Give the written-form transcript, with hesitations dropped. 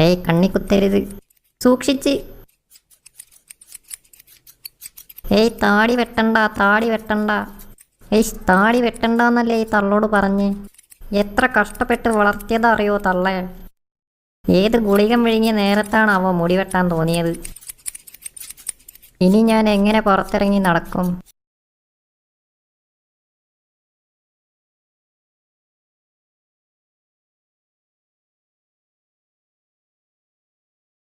ഏയ് കണ്ണി കുത്തരുത്, സൂക്ഷിച്ച്. ഏയ് താടി വെട്ടണ്ട, താടി വെട്ടണ്ട. ഏയ് താടി വെട്ടണ്ടെന്നല്ലേ ഈ തള്ളോട് പറഞ്ഞ്. എത്ര കഷ്ടപ്പെട്ട് വളർത്തിയതറിയോ തള്ളേ. ഏത് ഗുളികം വിഴുങ്ങിയ നേരത്താണ് അവ മുടി വെട്ടാൻ തോന്നിയത്. ഇനി ഞാൻ എങ്ങനെ പുറത്തിറങ്ങി നടക്കും?